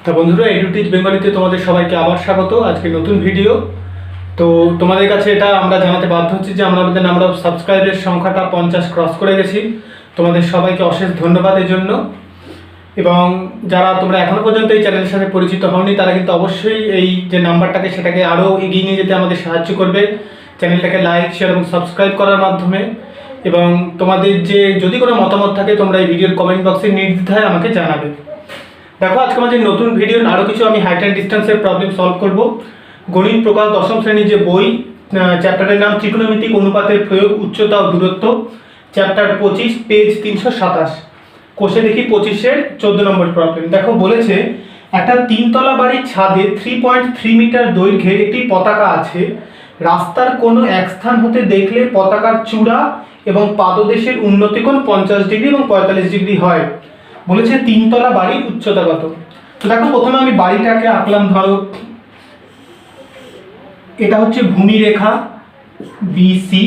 তো বন্ধুরা, এডুটিজ বেঙ্গলিতে তোমাদের সবাইকে আবার স্বাগত। আজকে নতুন ভিডিও। তো তোমাদের কাছে এটা আমরা জানাতে বাধ্য হচ্ছি যে আমাদের নাম্বার অফ সাবস্ক্রাইবের সংখ্যাটা 50 ক্রস করে গেছি। তোমাদের সবাইকে অশেষ ধন্যবাদ এর জন্য। এবং যারা তোমরা এখনো পর্যন্ত এই চ্যানেলের সাথে পরিচিত হওনি তারা কিন্তু অবশ্যই এই যে নাম্বারটাকে সেটাকে আরও এগিয়ে নিয়ে যেতে আমাদের সাহায্য করবে, চ্যানেলটাকে লাইক, শেয়ার এবং সাবস্ক্রাইব করার মাধ্যমে। এবং তোমাদের যে যদি কোনো মতামত থাকে তোমরা এই ভিডিওর কমেন্ট বক্সে নির্দ্বিধায় আমাকে জানাবে। দেখো, আজকে আমাদের নতুন ভিডিও আরও কিছু আমি হাইট অ্যান্ড ডিস্টেন্সের প্রবলেম সলভ করব। গণিত প্রকাশ দশম শ্রেণীর যে বই, চ্যাপ্টারের নাম ত্রিকোণমিতিক অনুপাতের প্রয়োগ, উচ্চতা ও দূরত্ব, চ্যাপ্টার 25, পেজ 327। কোষে দেখি 25-এর 14 নম্বর প্রবলেম। দেখো, বলেছে একটা 3তলা বাড়ির ছাদে 3.3 মিটার দৈর্ঘ্যের একটি পতাকা আছে। রাস্তার কোনো এক স্থান হতে দেখলে পতাকার চূড়া এবং পাদদেশের উন্নতিকোণ 50 ডিগ্রি এবং 45 ডিগ্রি হয়। বলেছে 3তলা বাড়ির উচ্চতা কত। তো দেখো, প্রথমে আমি বাড়িটাকে আঁকলাম। ধরো এটা হচ্ছে ভূমিরেখা বিসি।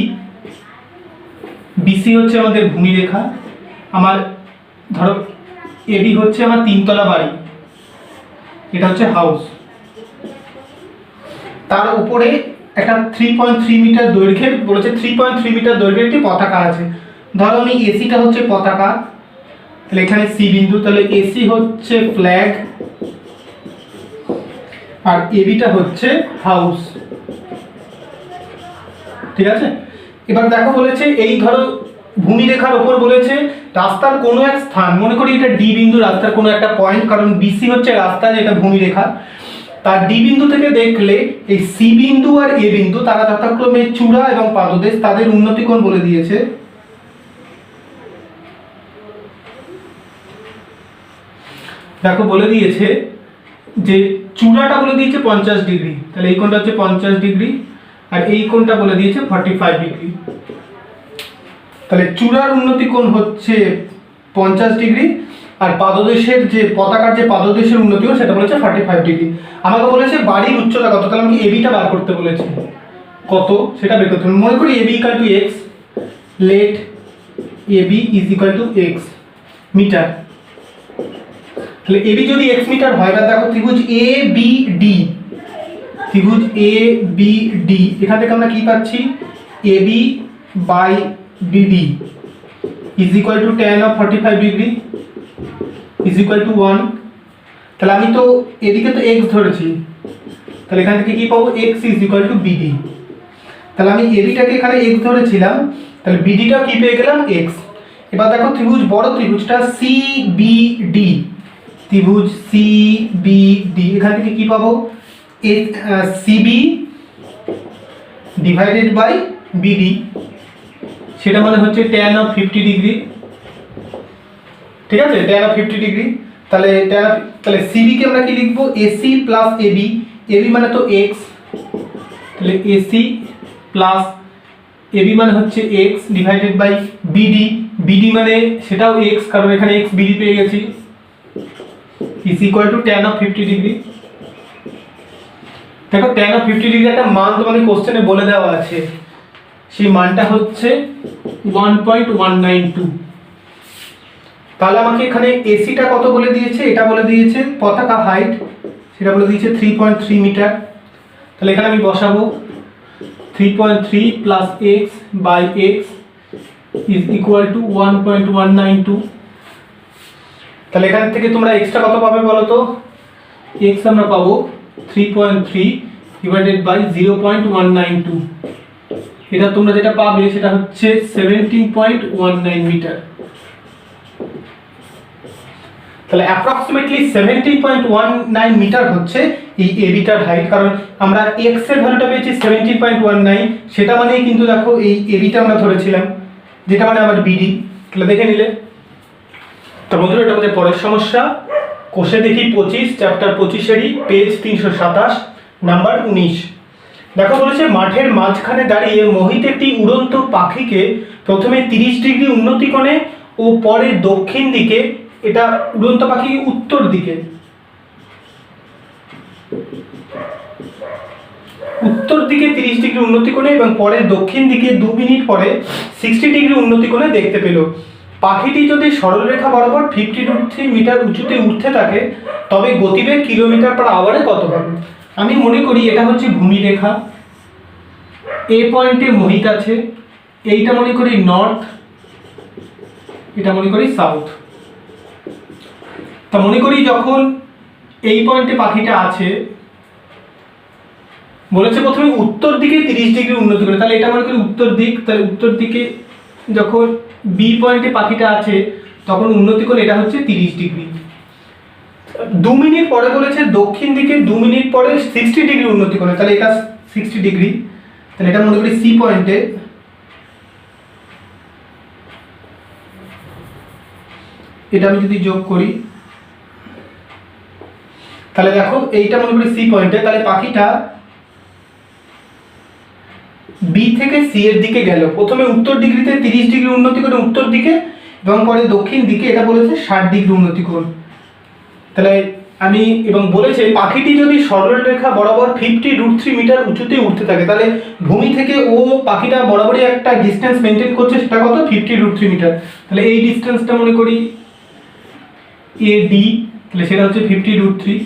বিসি হচ্ছে আমাদের ভূমিরেখা। আমার ধরো এবি হচ্ছে আমার 3তলা বাড়ি, এটা হচ্ছে হাউস। তার উপরে একটা 3.3 মিটার দৈর্ঘ্যের, বলেছে 3.3 মিটার দৈর্ঘ্যের একটি পতাকা আছে। ধরো আমি এসিটা হচ্ছে পতাকা, তাহলে এখানে সি বিন্দু, তাহলে এসি হচ্ছে ফ্ল্যাগ আর এবিটা হচ্ছে হাউস। ঠিক আছে, এবার দেখো বলেছে এই ধরো ভূমিরেখার ওপর বলেছে রাস্তার কোনো এক স্থান, মনে করি এটা ডি বিন্দু, রাস্তার কোনো একটা পয়েন্ট, কারণ বিসি হচ্ছে রাস্তা, যেটা ভূমিরেখা। তার ডি বিন্দু থেকে দেখলে এই সি বিন্দু আর এ বিন্দু তারা যথাক্রমে চূড়া এবং পাদদেশ, তাদের উন্নতিকোণ বলে দিয়েছে। দেখো বলে দিয়েছে যে চূড়াটা বলে দিয়েছে 50 ডিগ্রি, তাহলে এই কোণটা হচ্ছে 50 ডিগ্রি, আর এই কোণটা বলে দিয়েছে 45 ডিগ্রি। তাহলে চূড়ার উন্নতি কোণ হচ্ছে 50 ডিগ্রি, আর পাদদেশের যে পতাকার যে পাদদেশের উন্নতি কোণ সেটা বলেছে 45 ডিগ্রি। আমাকে বলেছে বাড়ির উচ্চতা কত, তাহলে আমাকে এবিটা বার করতে বলেছে। কত সেটা বের করতে হবে। মনে করি AB equal to x, let AB is equal to x metre. তাহলে এবি যদি এক্স মিটার হয়, এবার দেখো ত্রিভুজ এ বি ডি, ত্রিভুজ এ বি ডি, এখান থেকে আমরা কি পাচ্ছি, AB by BD is equal to tan of 45 degree is equal to 1। তাহলে আমি তো এদিকে তো এক্স ধরেছি, তাহলে এখান থেকে কি পাবো, x is equal to BD. তাহলে আমি এবিটাকে এখানে এক্স ধরেছিলাম, তাহলে বিডিটাও কি পেয়ে গেলাম, এক্স। এবার দেখো ত্রিভুজ, বড় ত্রিভুজটা সি বি ডি, ত্রিভুজ সি বি ডি, এখান থেকে কি পাবো, সিবি ডিভাইডেড বাই বিডি, সেটা মানে হচ্ছে tan of 50 ডিগ্রি। ঠিক আছে, tan of 50 ডিগ্রি। তাহলে সিবি কে আমরা কি লিখবো, এসি প্লাস এবি, এবি মানে তো এক্স, তাহলে এসি প্লাস এবি মানে হচ্ছে x divided by BD, BD মানে সেটাও এক্স, কারণ এখানে এক্স বিডি পেয়ে গেছি, is equal to tan of 50 degree. দেখো tan of 50 ডিগ্রি একটা মান তোমাকে কোশ্চেনে বলে দেওয়া আছে, সেই মানটা হচ্ছে 1.192। তাহলে আমাকে এখানে এসিটা কত বলে দিয়েছে, এটা বলে দিয়েছে পতাকা হাইট, সেটা বলে দিয়েছে 3.3 মিটার। তাহলে এখানে আমি বসাবো 3.3 plus x by x is equal to 1.192। তাহলে এখান থেকে তোমরা এক্সটা কত পাবে বলো তো, এক্স আমরা পাবো 3.3 ডিভাইডেড বাই 0.192। এটা তোমরা যেটা পাবে সেটা হচ্ছে 17.19 মিটার। তাহলে অ্যাপ্রক্সিমেটলি 17.19 মিটার হচ্ছে এই এবিটার হাইট, কারণ আমরা এক্স এর ভ্যালুটা পেয়েছি 17.19, সেটা মানেই কিন্তু দেখো এই এবিটা আমরা ধরেছিলাম, যেটা মানে আমার বিডি। তাহলে দেখে নিলে। তো বন্ধুরা, এটা আমাদের পরের সমস্যা। কোষে দেখি 25, চ্যাপ্টার 25-এরই, পেজ 327, নাম্বার 19। দেখো বলেছে মাঠের মাঝখানে দাঁড়িয়ে মোহিত একটি উড়ন্ত পাখিকে প্রথমে 30 ডিগ্রি উন্নতি কোণে ও পরে দক্ষিণ দিকে, এটা উড়ন্ত পাখি উত্তর দিকে, উত্তর দিকে 30 ডিগ্রি উন্নতি কোণে এবং পরে দক্ষিণ দিকে 2 মিনিট পরে 60 ডিগ্রি উন্নতি কোণে দেখতে পেল। পাখিটি যদি সরলরেখা বরাবর 50√3 মিটার উঁচুতে উঠতে থাকে তবে গতিবেগ কিলোমিটার পার আওয়ারে কত হবে? আমি মনে করি এটা হচ্ছে ভূমিরেখা, এ পয়েন্টে মোহিত আছে, এইটা মনে করি নর্থ, এটা মনে করি সাউথ। তা মনে করি যখন এই পয়েন্টে পাখিটা আছে, বলেছে প্রথমে উত্তর দিকে 30 ডিগ্রি উন্নতি করে, তাহলে এটা মনে করি উত্তর দিক, তাহলে উত্তর দিকে যখন বি পয়েন্টে পাখিটা আছে তখন উন্নতি করে এটা হচ্ছে 30 ডিগ্রি। 2 মিনিট পরে বলেছে দক্ষিণ দিকে 2 মিনিট পরে 60 ডিগ্রি উন্নতি করে, তাহলে এটা 60 ডিগ্রি, তাহলে এটা মনে করি সি পয়েন্টে। এটা আমি যদি যোগ করি তাহলে দেখো এইটা মনে করি সি পয়েন্টে, তাহলে পাখিটা বি থেকে সি এর দিকে গেল, প্রথমে উত্তর ডিগ্রিতে 30 ডিগ্রি উন্নতি করে উত্তর দিকে এবং পরে দক্ষিণ দিকে এটা বলেছে 60 ডিগ্রি উন্নতি করে। তাহলে আমি এবং বলেছে পাখিটি যদি সরলরেখা বরাবর 50√3 মিটার উঁচুতে উঠতে থাকে, তাহলে ভূমি থেকে ও পাখিটা বরাবরই একটা ডিস্টেন্স মেনটেন করছে, সেটা কত? 50√3 মিটার। তাহলে এই ডিস্টেন্সটা মনে করি এডি, তাহলে সেটা হচ্ছে 50√3।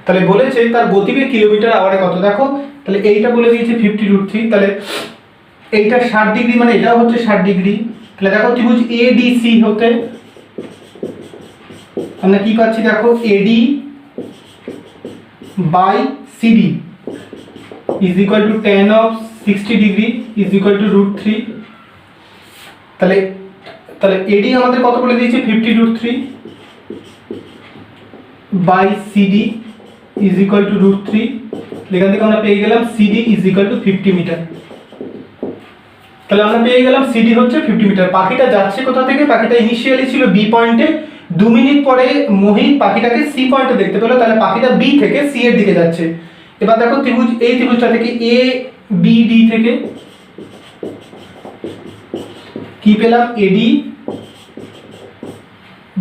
তাহলে বলেছে তার গতিবেগ কিলোমিটার আওয়ারে কত, দেখো তাহলে এইটা বলে দিয়েছে 50√3, তাহলে এইটা 60 ডিগ্রি মানে এটাও হচ্ছে 60 ডিগ্রি। তাহলে দেখো ত্রিভুজ এডিসি হতে আমরা কি পাচ্ছি, দেখো AD by CD is equal to tan of 60 degree is equal to √3। তাহলে তাহলে এডি আমাদের কত বলে দিয়েছে 50√3 by CD is equal to √3। এখান থেকে আমরা পেয়ে গেলাম CD is equal to 50 metre. তাহলে আমরা পেয়ে গেলাম সিডি হচ্ছে 50 মিটার। পাখিটা যাচ্ছে কোথা থেকে? পাখিটা ইনিশিয়ালি ছিল বি পয়েন্টে, 2 মিনিট পরে মোহিত পাখিটাকে সি পয়েন্টে দেখতে পেলো, তাহলে পাখিটা বি থেকে সি এর দিকে যাচ্ছে। এবার দেখো ত্রিভুজ এই ত্রিভুজটা থেকে এ বি ডি থেকে কি পেলাম, AD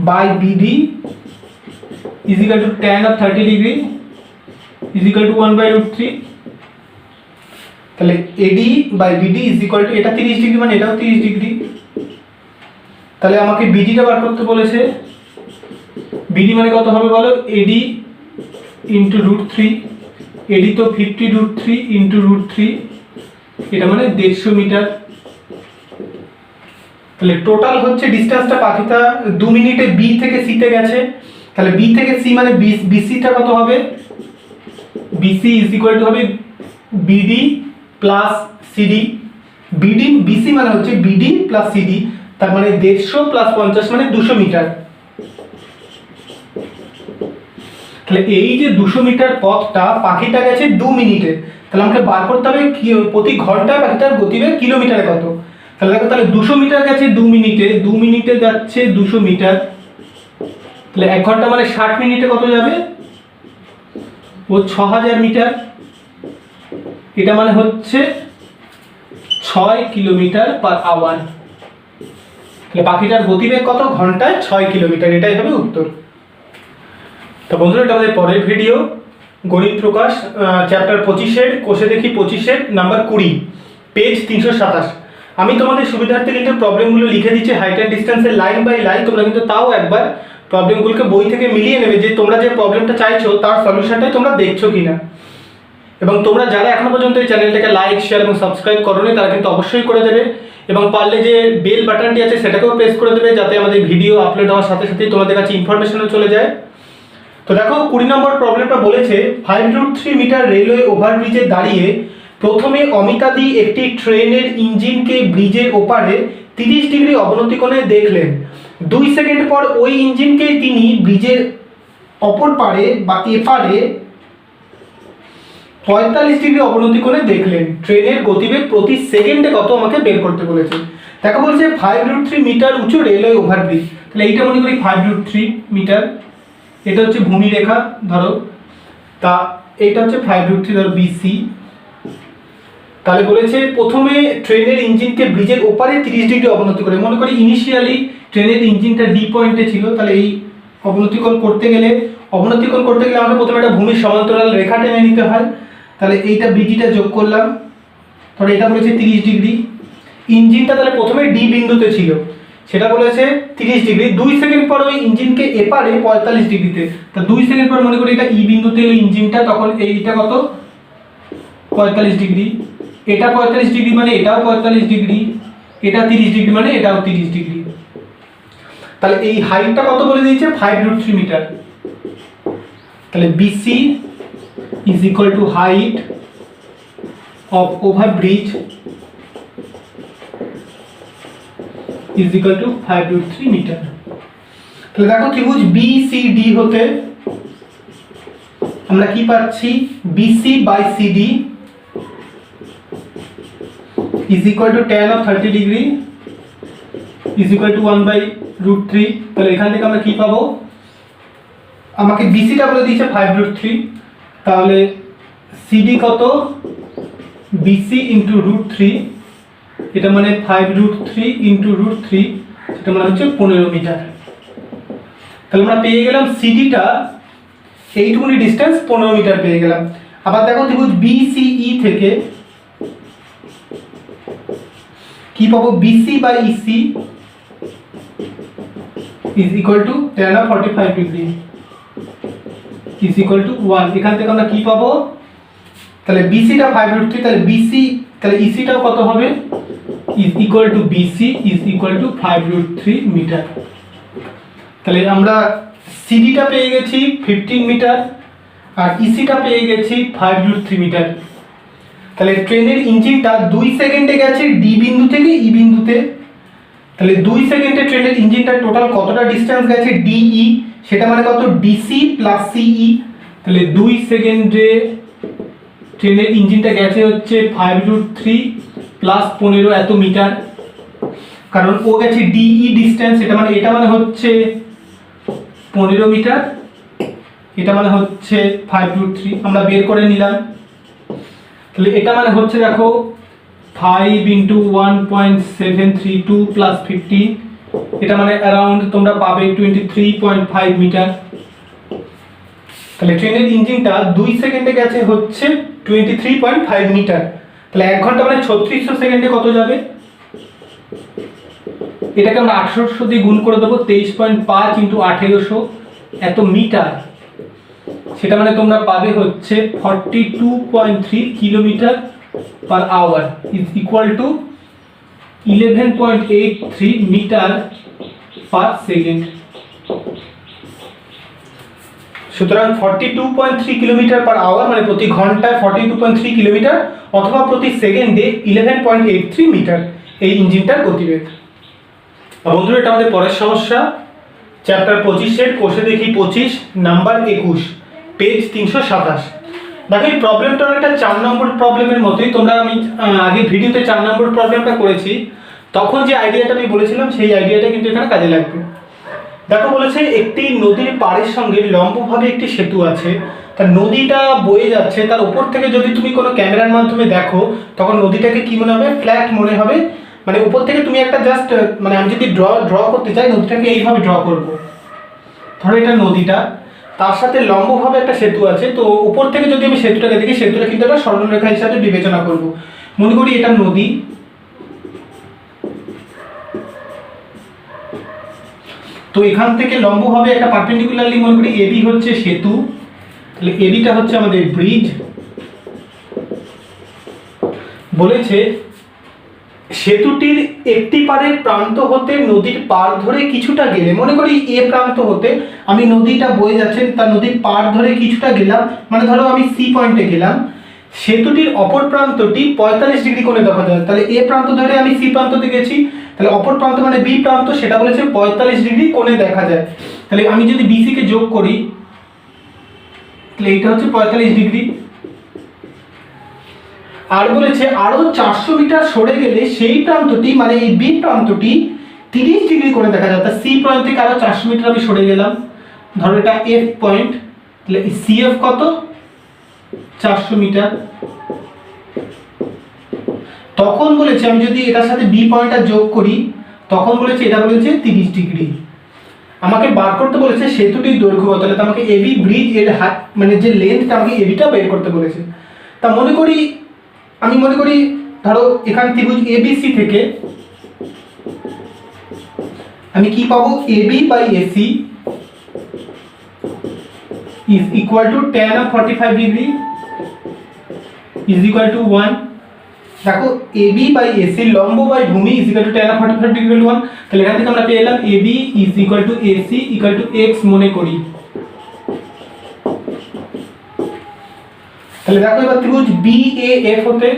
by BD is equal to tan of 30 degree is equal to 1/√3। তাহলে AD by BD is equal to, এটা 30 ডিগ্রি মানে এটাও 30 ডিগ্রি। তাহলে আমাকে বিডিটা বার করতে বলেছে, বিডি মানে কত হবে বলো, এডি ইন্টু √3, এডি তো 50√3 ইন্টু √3, এটা মানে 150 মিটার। তাহলে টোটাল হচ্ছে ডিস্টেন্সটা পাখিটা 2 মিনিটে বি থেকে সি তে গেছে, তাহলে বি থেকে সি মানে বিসিটা কত হবে, বিসি ইজ ইকুয়াল টু হবে BD plus CD. BD BC মানে হচ্ছে বিডি প্লাস সিডি, তার মানে 150 প্লাস 50 মানে 200 মিটার। তাহলে এই যে 200 মিটার পথটা পাখিটা গেছে 2 মিনিটে, তাহলে আমাকে বার করতে হবে প্রতি ঘন্টায় পাখিটার গতিবেগ কিলোমিটারে কত। তাহলে দেখো তাহলে 200 মিটার গেছে 2 মিনিটে, 2 মিনিটে যাচ্ছে 200 মিটার, তাহলে 1 ঘন্টা মানে 60 মিনিটে কত যাবে, ও 6000 মিটার। এটা মানে হচ্ছে 6 কিলোমিটার পার আওয়ার। তাহলে পাখিটার গতিবেগ কত, ঘন্টায় 6 কিলোমিটার, এটাই হবে উত্তর। তো বন্ধুরা এটা আমাদের পরের ভিডিও, গণিত প্রকাশ চ্যাপ্টার 25-এর কোষে দেখি 25-এর নাম্বার 20 পেজ 327। আমি তোমাদের সুবিধার্থে কিন্তু প্রবলেমগুলো লিখে দিচ্ছি হাইট অ্যান্ড ডিস্টেন্সের লাইন বাই লাইন, তোমরা কিন্তু তাও একবার প্রবলেমগুলোকে বই থেকে মিলিয়ে নেবে যে তোমরা যে প্রবলেমটা চাইছো তার সলিউশনটাই তোমরা দেখছো কিনা। এবং তোমরা যারা এখনো পর্যন্ত এই চ্যানেলটাকে লাইক শেয়ার এবং সাবস্ক্রাইব করোনি তারা কিন্তু অবশ্যই করে দেবে, এবং পারলে যে বেল বাটনটি আছে সেটাকেও প্রেস করে দেবে যাতে আমাদের ভিডিও আপলোড হওয়ার সাথে সাথেই তোমাদের কাছে ইনফরমেশনও চলে যায়। তো দেখো 20 নম্বর প্রবলেমটা বলেছে 5√3 মিটার রেলওয়ে ওভারব্রিজে দাঁড়িয়ে প্রথমে অমিতাদি একটি ট্রেনের ইঞ্জিনকে ব্রিজের ওপারে 30 ডিগ্রি অবনতি কোণে দেখলেন। 2 সেকেন্ড পর ওই ইঞ্জিনকে তিনি ব্রিজের অপর পারে বা এপারে 45 ডিগ্রি অবনতি কোণে দেখলেন। ট্রেনের গতিবেগ প্রতি সেকেন্ডে কত আমাকে বের করতে বলেছে। দেখো বলছে 5√3 মিটার উঁচু রেলওয়ে ওভারব্রিজ, তাহলে এইটা মনে করি 5√3 মিটার, এটা হচ্ছে ভূমি রেখা ধরো, তা এইটা হচ্ছে 5√3 ধরো বিসি। তাহলে বলেছে প্রথমে ট্রেনের ইঞ্জিনকে ব্রিজের ওপারে 30 ডিগ্রি অবনতি করে, মনে করি ইনিশিয়ালি ট্রেনের ইঞ্জিনটা ডি পয়েন্টে ছিল, তাহলে এই অবনতিকোণ করতে গেলে আমাকে প্রথমে একটা ভূমির সমান্তরাল রেখা টেনে নিতে হয়। তাহলে এইটা বিডিটা যোগ করলাম, তাহলে এটা বলেছে 30 ডিগ্রি, ইঞ্জিনটা তাহলে প্রথমে ডি বিন্দুতে ছিল, সেটা বলেছে 30 ডিগ্রি, 2 সেকেন্ড পর ওই ইঞ্জিনকে এপারে 45 ডিগ্রিতে, তা 2 সেকেন্ড পর মনে করি এটা ই বিন্দুতে ওই ইঞ্জিনটা, তখন এইটা কত 45 ডিগ্রি, এটা 45 ডিগ্রি মানে এটাও 45 ডিগ্রি, এটা 30 ডিগ্রি মানে এটাও 30 ডিগ্রি। তাহলে এই হাইটটা কত বলে দিয়েছে 5√3 মিটার। তাহলে BC is equal to height of overbridge is equal to 5√3 metre. তাহলে দেখো ত্রিভুজ BCD হতে আমরা কি পাচ্ছি, BC by CD is equal to tan of 30 degree is equal to 1/√3। তাহলে এখান থেকে আমরা কি পাবো, আমাকে BC টা বলে দিয়েছে 5√3, তাহলে CD কত BC into √3, এটা মানে 5√3 into √3, সেটা মানে হচ্ছে 15 মিটার। তাহলে আমরা পেয়ে গেলাম CD টা এইটুকুনি ডিসটেন্স 15 মিটার পেয়ে গেলাম। আবার দেখো ত্রিভুজ BCE থেকে কি পাবো, BC by EC is equal to tan of 45 degree is equal to 1। এখান থেকে আমরা কি পাবো, তাহলে BC টা 5√3, তাহলে BC তাহলে EC টাও কত হবে is equal to BC is equal to 5√3 metre. তাহলে আমরা CD টা পেয়ে গেছি 15 মিটার আর EC টা পেয়ে গেছি 5√3 মিটার। তাহলে ট্রেনের ইঞ্জিনটা 2 সেকেন্ডে গেছে ডি বিন্দু থেকে ই বিন্দুতে, তাহলে 2 সেকেন্ডে ট্রেনের ইঞ্জিনটা টোটাল কতটা ডিসটেন্স গেছে DE, সেটা মানে কত DC প্লাস CE। তাহলে 2 সেকেন্ডে ট্রেনের ইঞ্জিনটা গেছে হচ্ছে 5√3 প্লাস 15 এত মিটার, কারণ ও গেছে DE ডিসটেন্স, এটা মানে হচ্ছে 15 মিটার, এটা মানে হচ্ছে 5√3, আমরা বের করে নিলাম। তাহলে এটা মানে হচ্ছে দেখো 5 into 1.732 plus 50, এটা মানে অ্যারাউন্ড তোমরা পাবে 23.5 মিটার। তাহলে ট্রেনের ইঞ্জিনটা 2 সেকেন্ডে গেছে হচ্ছে 23.5 মিটার, তাহলে 1 ঘন্টা মানে 3600 সেকেন্ডে কত যাবে, এটাকে আমরা 1800 দিয়ে গুণ করে দেবো, 23.5 into 1800 এত মিটার, সেটা মানে তোমরা পাবে হচ্ছে 42.3 kilometre per hour is equal to 11.83 metre per second. সুতরাং 42.3 কিলোমিটার পার আওয়ার মানে প্রতি ঘন্টায় 42.3 কিলোমিটার অথবা প্রতি সেকেন্ডে 11.83 মিটার এই ইঞ্জিনটার গতিবেগ। বন্ধুরা এটা আমাদের পরের সমস্যা, চ্যাপ্টার 25 কোষে দেখি 25 নাম্বার 21 পেজ 327। দেখো এই প্রবলেমটা একটা 4 নম্বর প্রবলেমের মতোই, তোমরা আমি আগে ভিডিওতে 4 নম্বর প্রবলেমটা করেছি, তখন যে আইডিয়াটা আমি বলেছিলাম সেই আইডিয়াটা কিন্তু এখানে কাজে লাগবে। দেখো বলেছে একটি নদীর পাড়ের সঙ্গে লম্বভাবে একটি সেতু আছে, তার নদীটা বয়ে যাচ্ছে, তার উপর থেকে যদি তুমি কোনো ক্যামেরার মাধ্যমে দেখো তখন নদীটাকে কি মনে হবে, ফ্ল্যাট মনে হবে, মানে উপর থেকে তুমি একটা জাস্ট মানে আমি যদি ড্র করতে চাই নদীটাকে এইভাবে ড্র করব, ধরো এটা নদীটা, তার সাথে লম্বভাবে একটা সেতু আছে, তো উপর থেকে যদি আমি সেতুটাকে দেখি সেতুটা কিন্তু একটা সরলরেখা হিসাবে বিবেচনা করব। মনে করি এটা নদী, তো এখান থেকে লম্বভাবে একটা পারপেন্ডিকুলারলি মনে করি এবি হচ্ছে সেতু, তাহলে এবিটা হচ্ছে আমাদের ব্রিজ। বলেছে সেতুটির একটি পাড়ের প্রান্ত হতে নদীর পাড় ধরে কিছুটা গেলে, মনে করি এ প্রান্ত হতে আমি নদীটা বয়ে যাচ্ছে তার নদীর পাড় ধরে কিছুটা গেলাম, মানে ধরো আমি সি পয়েন্টে গেলাম, সেতুটির অপর প্রান্তটি 45 ডিগ্রি কোণে দেখা যায়, তাহলে এ প্রান্ত ধরে আমি সি প্রান্ততে গেছি, তাহলে অপর প্রান্ত মানে বি প্রান্ত, সেটা বলেছে 45 ডিগ্রি কোণে দেখা যায়। তাহলে আমি যদি বিসি কে যোগ করি তাহলে এটা হচ্ছে 45 ডিগ্রি। আর বলেছে আরো 400 মিটার সরে গেলে সেই প্রান্তটি মানে এই বি প্রান্তটি 30 ডিগ্রি কোণে দেখা যায়। তা সি পয়েন্ট থেকে আরো 400 মিটার আমি সরে গেলাম, ধরো এটা এফ পয়েন্ট, তাহলে সিএফ কত 400 মিটার। তখন বলেছে আমি যদি এটার সাথে বি পয়েন্টটা যোগ করি তখন বলেছে এটা বলেছে 30 ডিগ্রি। আমাকে বার করতে বলেছে সেতুটির দৈর্ঘ্য কত, তাহলে আমাকে এবি ব্রিজ এর মানে যে লেন্থটা আমাকে এবিটা বের করতে বলেছে। তা আমি মনে করি ধরো এখানে ত্রিভুজ এবিসি থেকে আমি কি পাবো, AB by AC is equal to tan of 45 degree is equal to 1। দেখো এবি বাই এসি লম্ব বাই ভূমি is equal to tan of 45 degree 1। তাহলে এখান থেকে আমরা পেয়ে এলাম AB is equal to AC equal to x মনে করি। তাহলে দেখো এবার ত্রিভুজ বিএএফ হতে,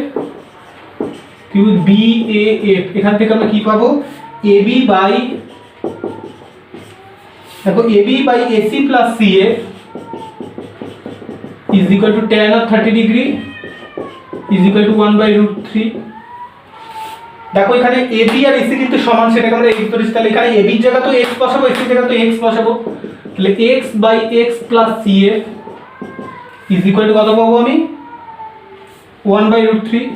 ত্রিভুজ বিএএফ এখান থেকে আমরা কি পাবো, এবি বাই, দেখো AB by AC plus CF is equal to tan of 30 degree is equal to 1/√3। দেখো এখানে এবি আর এসি কিন্তু সমান, সেটাকে আমরা এক্স ধরেছি, তাহলে এখানে এবি এর জায়গা তো এক্স বসাবো, এসি এর জায়গা তো এক্স বসাবো, তাহলে x by x plus CF is equal to কত পাবো আমি, 1/√3।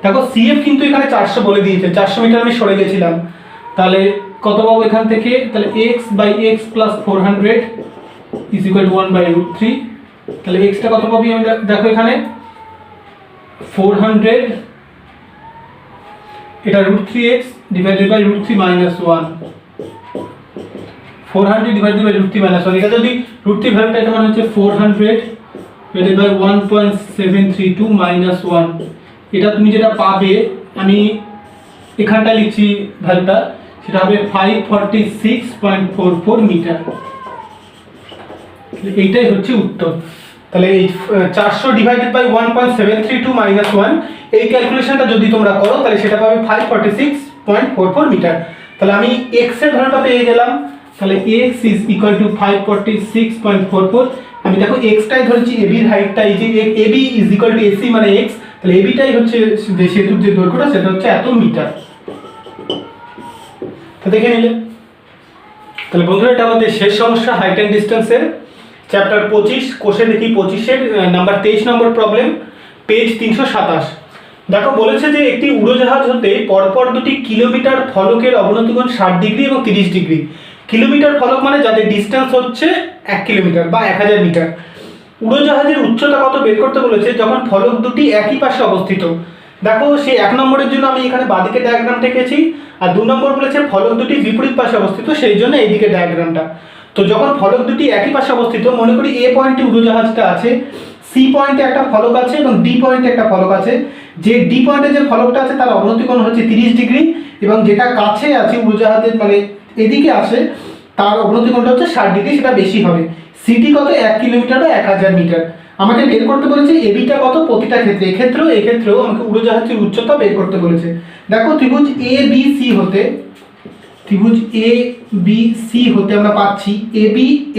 দেখো সিএফ কিন্তু এখানে 400 বলে দিয়েছে, 400 মিটার আমি সরে গেছিলাম, তাহলে কত পাবো এখান থেকে, তাহলে x by x plus 400 is equal to 1/√3। তাহলে এক্সটা কত পাবি আমি, দেখো এখানে 400, এটা √3x divided by √3 minus 1, 400 divided by √3 minus 1। এটা যদি √3 ভ্যালুটা এটা মানে হচ্ছে 400 ডিভাইডেড বাই 1.732 মাইনাস 1। এটা তুমি যেটা পাবে, আমি এখানটা লিখছি ভ্যালুটা, সেটা হবে 546.44 মিটার। এইটাই হচ্ছে উত্তর। তাহলে এই 400 ডিভাইডেড বাই 1.732 মাইনাস 1, এই ক্যালকুলেশনটা যদি তোমরা করো তাহলে সেটা পাবে 546.44 মিটার। তাহলে আমি x এর ভ্যালুটা পেয়ে গেলাম, তাহলে x ইজ ইকুয়াল টু 546.44। আমি দেখো x টাই ধরেছি, ab এর হাইটটা, এই যে ab is equal two ac মানে x, তাহলে ab টাই হচ্ছে সেতুর যে দৈর্ঘ্যটা সেটা হচ্ছে এত মিটার। তো দেখে নিলে। তাহলে বন্ধুরা এটা আমাদের শেষ সমস্যা হাইট অ্যান্ড ডিসটেন্সের চ্যাপ্টার 25, কোশ্চেন দেখি 25 এর নাম্বার 23 নম্বর প্রবলেম, পেজ 327। দেখো বলেছে যে একটি উড়োজাহাজ হতে পরপর দুটি কিলোমিটার ফলকের অবনতি কোণ 60 ডিগ্রি এবং 30 ডিগ্রি। কিলোমিটার ফলক মানে যাদের ডিসটেন্স হচ্ছে 1 কিলোমিটার বা 1000 মিটার। উড়োজাহাজের উচ্চতা কত বের করতে বলেছে যখন ফলক দুটি একই পাশে অবস্থিত। দেখো সেই 1 নম্বরের জন্য আমি এখানে বাঁদিকে ডায়াগ্রাম এঁকেছি, আর 2 নম্বর বলেছে ফলক দুটি বিপরীত পাশে অবস্থিত, সেই জন্য এইদিকে ডায়াগ্রামটা। তো যখন ফলক দুটি একই পাশে অবস্থিত, মনে করি এ পয়েন্টে উড়োজাহাজটা আছে, সি পয়েন্টে একটা ফলক আছে এবং ডি পয়েন্টে একটা ফলক আছে। যে ডি পয়েন্টে যে ফলকটা আছে তার অবনতি কোণ হচ্ছে 30 ডিগ্রি, এবং যেটা কাছে আছে উড়োজাহাজের মানে এদিকে আছে তার অবনতি কোণটা হচ্ছে 60 ডিগ্রি, সেটা বেশি হবে। সিটি কত, 1 কিলোমিটার বা 1000 মিটার। আমাকে বের করতে বলেছে এবিটা কত প্রতিটা ক্ষেত্রে, এক্ষেত্রেও আমাকে উড়োজাহাজের উচ্চতা বের করতে বলেছে। দেখো ত্রিভুজ এ বি সি হতে, ত্রিভুজ এ বি সি হতে আমরা পাচ্ছি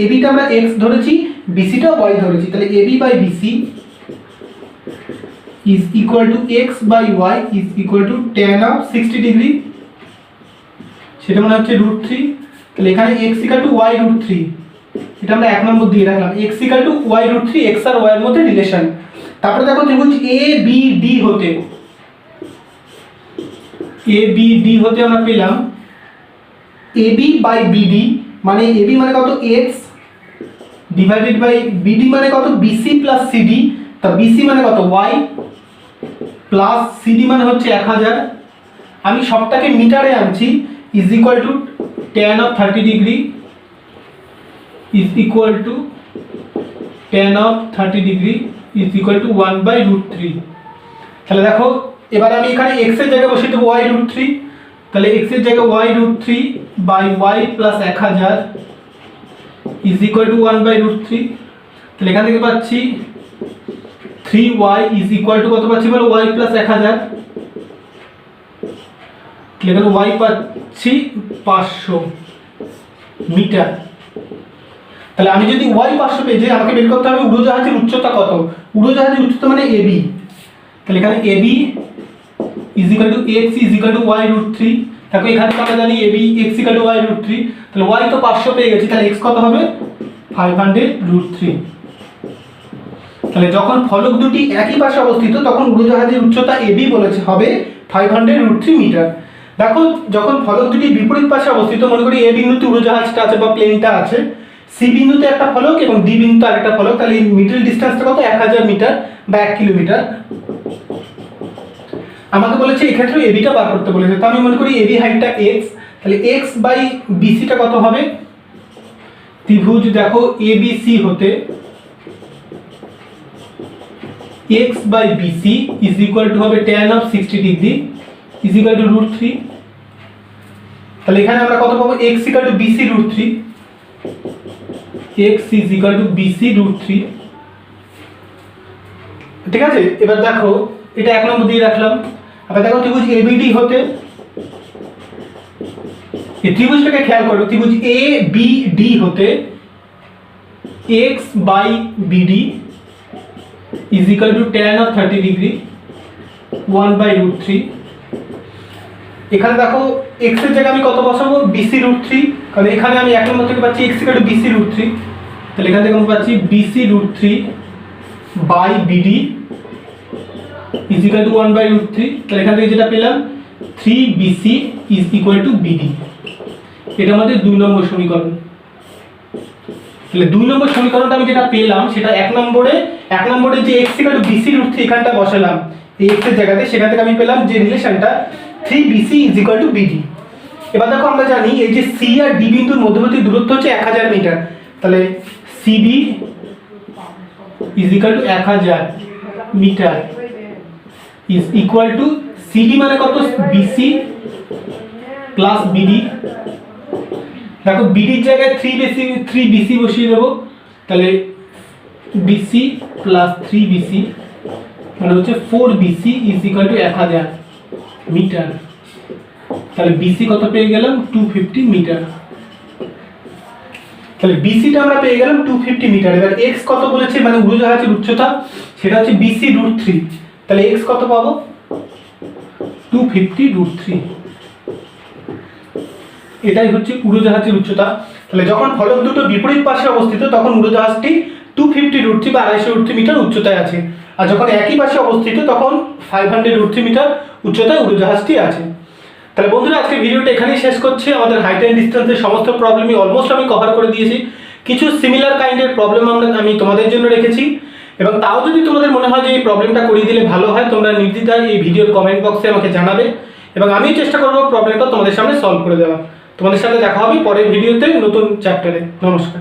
এবিটা আমরা এক্স ধরেছি, বিসিটাও ওয়াই ধরেছি, তাহলে AB by BC is equal to x by y is equal to tan of 60 degree, সেটা মানে হচ্ছে √3। তাহলে এখানে x ইকুয়াল টু y √3, এটা আমরা 1 নম্বর দিয়ে রাখলাম, x equal to y √3, x আর y এর মধ্যে রিলেশন। তারপরে দেখো ত্রিভুজ এ বি ডি হতে, এ বি ডি হতে আমরা পেলাম এবি বাই বিডি, মানে এবি মানে কত x ডিভাইডেড বাই বিডি মানে কত বিসি প্লাস সিডি, তা বিসি মানে কত y প্লাস সিডি মানে হচ্ছে 1000। আমি সবটাকে মিটারে আনছি, is equal to tan of 30 degree is equal to tan of 30 degree is equal to 1/√3। তাহলে দেখো এবার আমি এখানে x এর জায়গায় বসিয়ে দেবো y√3, তাহলে x এর জায়গায় y√3 by y plus 1000 is equal to 1/√3। তাহলে এখান থেকে পাচ্ছি 3y ইজ ইকুয়াল টু কত পাচ্ছি বলো, y প্লাস 1000। তাহলে এখানে y পাচ্ছি 500 মিটার। তাহলে আমি যদি y 500 পেয়ে যাই, আমাকে বের করতে হবে উড়োজাহাজের উচ্চতা কত। উড়োজাহাজের উচ্চতা মানে ab, তাহলে এখানে ab is equal two x is equal two y√3। দেখো এখানে আমরা জানি ab x equal two y√3, তাহলে y তো 500 পেয়ে গেছি, তাহলে x কত হবে 500√3। তাহলে যখন ফলক দুটি একই পাশে অবস্থিত তখন উড়োজাহাজের উচ্চতা ab বলেছে হবে 500√3 মিটার। দেখো যখন ফলক দুটি বিপরীত পাশে অবস্থিত, মনে করি এ বিন্দুতে উড়োজাহাজটা আছে বা প্লেনটা আছে, সি বিন্দুতে একটা ফলক এবং ডি বিন্দুতে আরেকটা ফলক, তাহলে মিডল ডিসটেন্সটা কত 1000 মিটার বা 1 কিলোমিটার। আমাকে বলেছে এক্ষেত্রে এবিটা বার করতে বলেছে, তো আমি মনে করি এবি হাইটটা এক্স, তাহলে এক্স বাই বিসিটা কত হবে? ত্রিভুজ দেখো এবিসি হতে x by BC is equal to হবে tan of 60 degree is equal to √3। তাহলে এখানে আমরা কত পাবো? x equal to BC √3, x is equal to BC √3। ঠিক আছে, এবার দেখো এটা 1 নম্বর দিয়ে রাখলাম। আবার দেখো ত্রিভুজ ABD হতে, এই ত্রিভুজটাকে খেয়াল করো, ত্রিভুজ ABD হতে x by BD is equal to tan of 30 degree 1/√3। এখানে দেখো x এর জায়গায় আমি কত বসাবো? BC √3, কারণ এখানে আমি 1 নম্বর থেকে পাচ্ছি x equal to BC √3, তাহলে এখান থেকে আমি পাচ্ছি BC √3 by BD is equal to 1/√3। তাহলে এখান থেকে যেটা পেলাম 3BC is equal to BD। এটা আমাদের 2 নম্বর সমীকরণ। তাহলে 2 নম্বর সমীকরণটা আমি যেটা পেলাম সেটা 1 নম্বরে যে x equal to BC √3 এখানটা বসালাম এই x এর জায়গাতে, সেখান থেকে আমি পেলাম যে রিলেশনটা 3BC is equal to BD। এবার দেখো আমরা জানি এই যে C আর D বিন্দুর মধ্যবর্তী দূরত্ব হচ্ছে 1000 মিটার, তাহলে CD is equal to 1000 metre is equal to CD মানে কত? BC plus BD। দেখো BD এর জায়গায় 3BC বসিয়ে দেবো, তাহলে BC plus 3BC মানে হচ্ছে 4BC is equal to 1000 metre. তাহলে BC কত পেয়ে গেলাম? 250 মিটার। তাহলে BC টা আমরা পেয়ে গেলাম 250 মিটার। এবার x কত বলেছে, মানে উড়োজাহাজের উচ্চতা, সেটা হচ্ছে BC √3, তাহলে x কত পাবো? 250 √3। এটাই হচ্ছে উড়োজাহাজের উচ্চতা। তাহলে যখন ফলক দুটো বিপরীত পাশে অবস্থিত তখন উড়োজাহাজটি 250 √3 বা 250 √3 মিটার উচ্চতায় আছে, আর যখন একই পাশে অবস্থিত তখন 500 √3 মিটার উচ্চতায় উড়োজাহাজটি আছে। তাহলে বন্ধুরা আজকে ভিডিওটা এখানেই শেষ করছি। আমাদের হাইট অ্যান্ড ডিসটেন্সের সমস্ত প্রবলেমই অলমোস্ট আমি কভার করে দিয়েছি। কিছু সিমিলার কাইন্ডের প্রবলেম আমি তোমাদের জন্য রেখেছি, এবং তাও যদি তোমাদের মনে হয় যে এই প্রবলেমটা করিয়ে দিলে ভালো হয়, তোমরা নির্দ্বিধায় এই ভিডিওর কমেন্ট বক্সে আমাকে জানাবে, এবং আমিও চেষ্টা করবো প্রবলেমটা তোমাদের সামনে সলভ করে দেওয়া। তোমাদের সাথে দেখা হবে পরের ভিডিওতে নতুন চ্যাপ্টারে। নমস্কার।